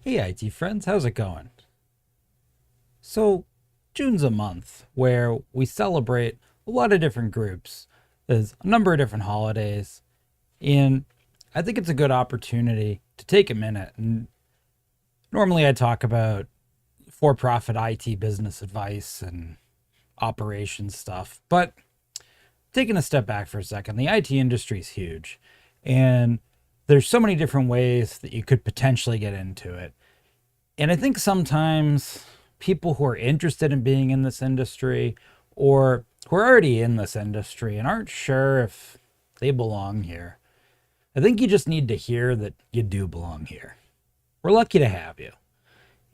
Hey IT friends, how's it going? So, June's a month where we celebrate a lot of different groups. There's a number of different holidays, and I think it's a good opportunity to take a minute. And normally I talk about for profit IT business advice and operations stuff, but taking a step back for a second, the IT industry is huge, and there's so many different ways that you could potentially get into it. And I think sometimes people who are interested in being in this industry or who are already in this industry and aren't sure if they belong here, I think you just need to hear that you do belong here. We're lucky to have you.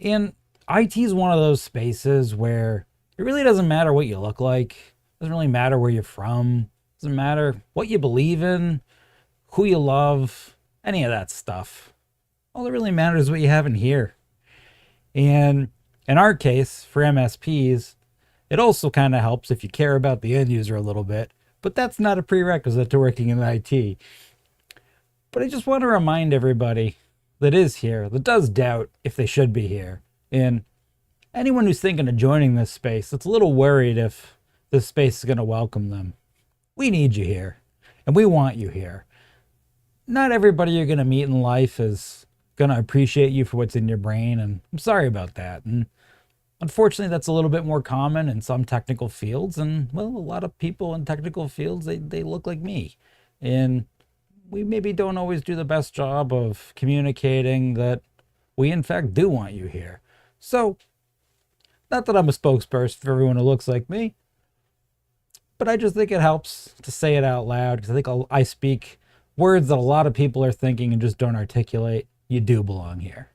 And IT is one of those spaces where it really doesn't matter what you look like, it doesn't really matter where you're from, it doesn't matter what you believe in, who you love, any of that stuff. All that really matters is what you have in here. And in our case, for MSPs, it also kind of helps if you care about the end user a little bit, but that's not a prerequisite to working in IT. But I just want to remind everybody that is here, that does doubt if they should be here, and anyone who's thinking of joining this space that's a little worried if this space is going to welcome them. We need you here, and we want you here. Not everybody you're going to meet in life is going to appreciate you for what's in your brain, and I'm sorry about that. And unfortunately, that's a little bit more common in some technical fields, and well, a lot of people in technical fields, they look like me. And we maybe don't always do the best job of communicating that we in fact do want you here. So, not that I'm a spokesperson for everyone who looks like me, but I just think it helps to say it out loud, because I think I speak words that a lot of people are thinking and just don't articulate. You do belong here.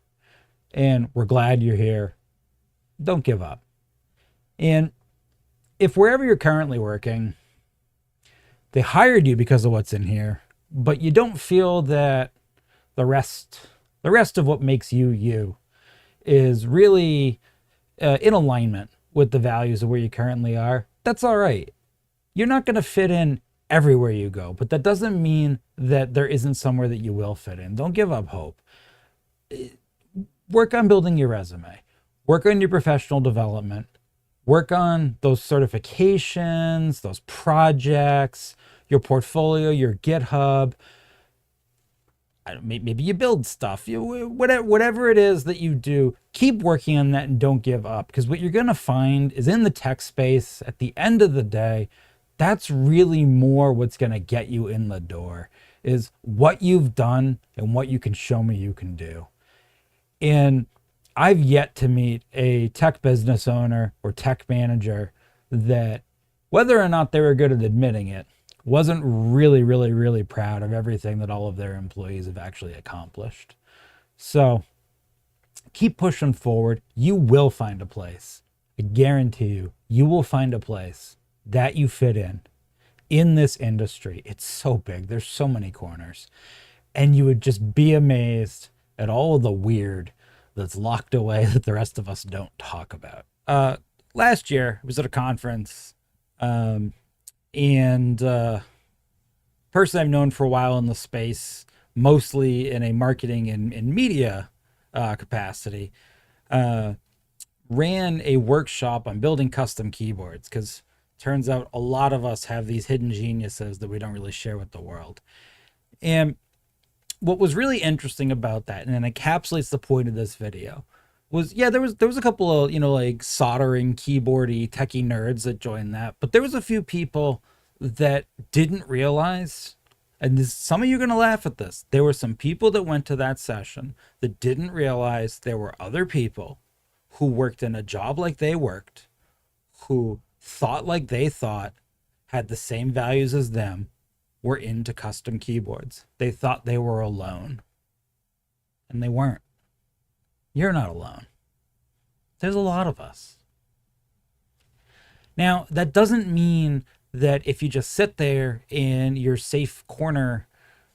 And we're glad you're here. Don't give up. And if wherever you're currently working, they hired you because of what's in here, but you don't feel that the rest of what makes you you is really in alignment with the values of where you currently are, that's all right. You're not going to fit in everywhere you go, but that doesn't mean that there isn't somewhere that you will fit in. Don't give up hope. Work on building your resume. Work on your professional development. Work on those certifications, those projects, your portfolio, your GitHub. Maybe you build stuff. Whatever it is that you do, keep working on that and don't give up. Because what you're going to find is in the tech space, at the end of the day, that's really more what's going to get you in the door, is what you've done and what you can show me you can do. And I've yet to meet a tech business owner or tech manager that, whether or not they were good at admitting it, wasn't really, really, really proud of everything that all of their employees have actually accomplished. So keep pushing forward. You will find a place. I guarantee you, you will find a place that you fit in this industry. It's so big. There's so many corners. And you would just be amazed at all of the weird that's locked away that the rest of us don't talk about. Last year, I was at a conference, and person I've known for a while in the space, mostly in a marketing and media capacity, ran a workshop on building custom keyboards, because turns out a lot of us have these hidden geniuses that we don't really share with the world. And what was really interesting about that, and it encapsulates the point of this video, was, yeah, there was a couple of, like soldering, keyboardy, techie nerds that joined that, but there was a few people that didn't realize, and some of you are going to laugh at this, there were some people that went to that session that didn't realize there were other people who worked in a job like they worked, who thought like they thought, had the same values as them, were into custom keyboards. They thought they were alone, and they weren't. You're not alone. There's a lot of us. Now, that doesn't mean that if you just sit there in your safe corner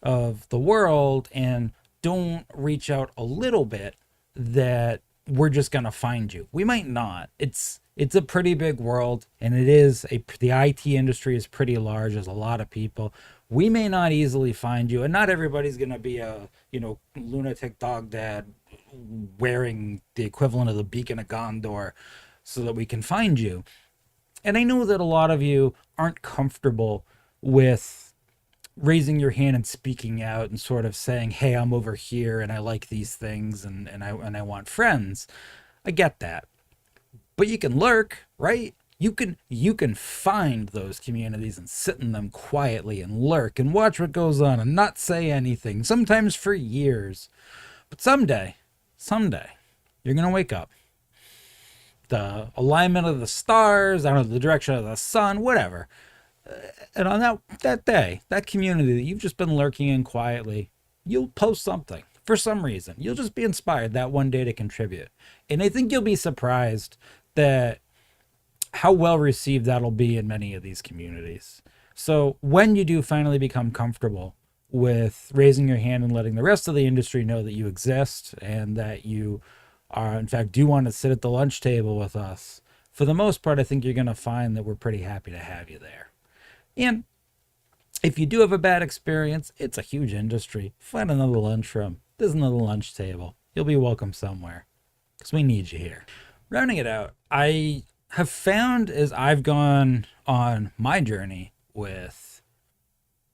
of the world and don't reach out a little bit, that we're just going to find you. We might not. It's a pretty big world, and the IT industry is pretty large. There's a lot of people. We may not easily find you, and not everybody's going to be a, lunatic dog dad wearing the equivalent of the beacon of Gondor so that we can find you. And I know that a lot of you aren't comfortable with raising your hand and speaking out and sort of saying, hey, I'm over here and I like these things and I want friends. I get that. But you can lurk, right? You can find those communities and sit in them quietly and lurk and watch what goes on and not say anything, sometimes for years. But someday, you're going to wake up. The alignment of the stars, I don't know, the direction of the sun, whatever. And on that day, that community that you've just been lurking in quietly, you'll post something for some reason. You'll just be inspired that one day to contribute. And I think you'll be surprised that how well received that'll be in many of these communities. So when you do finally become comfortable with raising your hand and letting the rest of the industry know that you exist and that you are, in fact, do want to sit at the lunch table with us, for the most part, I think you're going to find that we're pretty happy to have you there. And if you do have a bad experience, it's a huge industry. Find another lunchroom. There's another lunch table. You'll be welcome somewhere because we need you here. Rounding it out, I have found as I've gone on my journey with,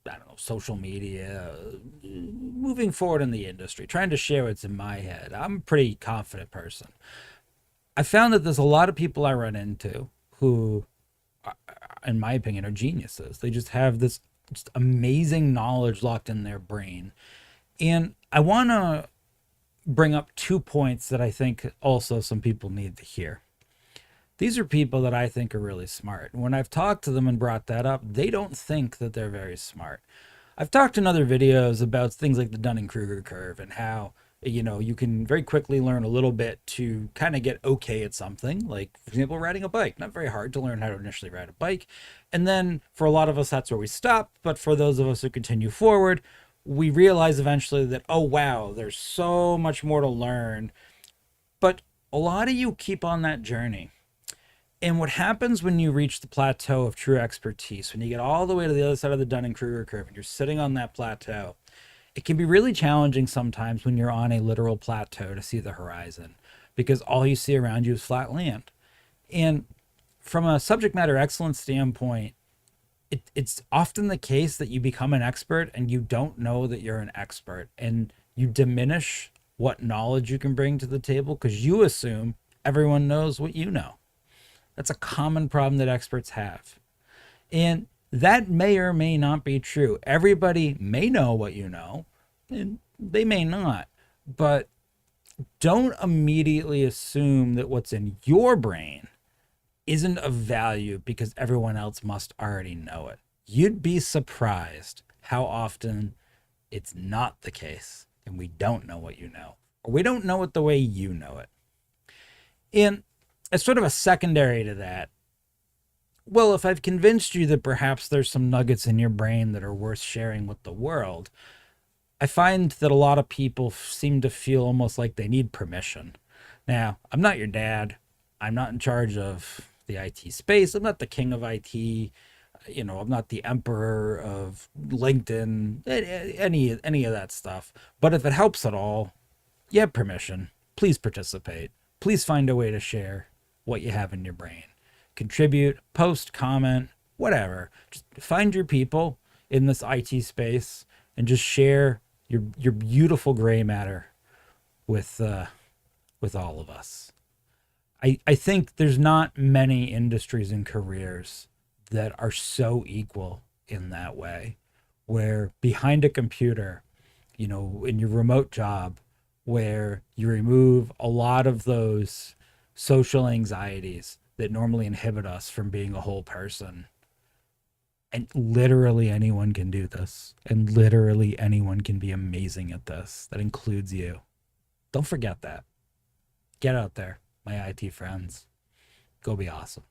I don't know, social media, moving forward in the industry, trying to share what's in my head. I'm a pretty confident person. I found that there's a lot of people I run into who, in my opinion, are geniuses. They just have this just amazing knowledge locked in their brain. And I want to bring up 2 points that I think also some people need to hear. These are people that I think are really smart. When I've talked to them and brought that up, they don't think that they're very smart. I've talked in other videos about things like the Dunning-Kruger curve and how, you can very quickly learn a little bit to kind of get okay at something. Like, for example, riding a bike. Not very hard to learn how to initially ride a bike. And then for a lot of us, that's where we stop. But for those of us who continue forward, we realize eventually that, oh, wow, there's so much more to learn. But a lot of you keep on that journey. And what happens when you reach the plateau of true expertise, when you get all the way to the other side of the Dunning-Kruger curve and you're sitting on that plateau, it can be really challenging sometimes when you're on a literal plateau to see the horizon because all you see around you is flat land. And from a subject matter excellence standpoint, it's often the case that you become an expert and you don't know that you're an expert, and you diminish what knowledge you can bring to the table because you assume everyone knows what you know. That's a common problem that experts have. And that may or may not be true. Everybody may know what you know, and they may not. But don't immediately assume that what's in your brain isn't of value because everyone else must already know it. You'd be surprised how often it's not the case, and we don't know what you know, or we don't know it the way you know it. And as sort of a secondary to that, well, if I've convinced you that perhaps there's some nuggets in your brain that are worth sharing with the world, I find that a lot of people seem to feel almost like they need permission. Now, I'm not your dad. I'm not in charge of the IT space. I'm not the king of IT. I'm not the emperor of LinkedIn, any of that stuff. But if it helps at all, you have permission. Please participate. Please find a way to share what you have in your brain. Contribute, post, comment, whatever. Just find your people in this IT space and just share your beautiful gray matter with all of us. I think there's not many industries and careers that are so equal in that way, where behind a computer, in your remote job, where you remove a lot of those social anxieties that normally inhibit us from being a whole person. And literally anyone can do this. And literally anyone can be amazing at this. That includes you. Don't forget that. Get out there, my IT friends. Go be awesome.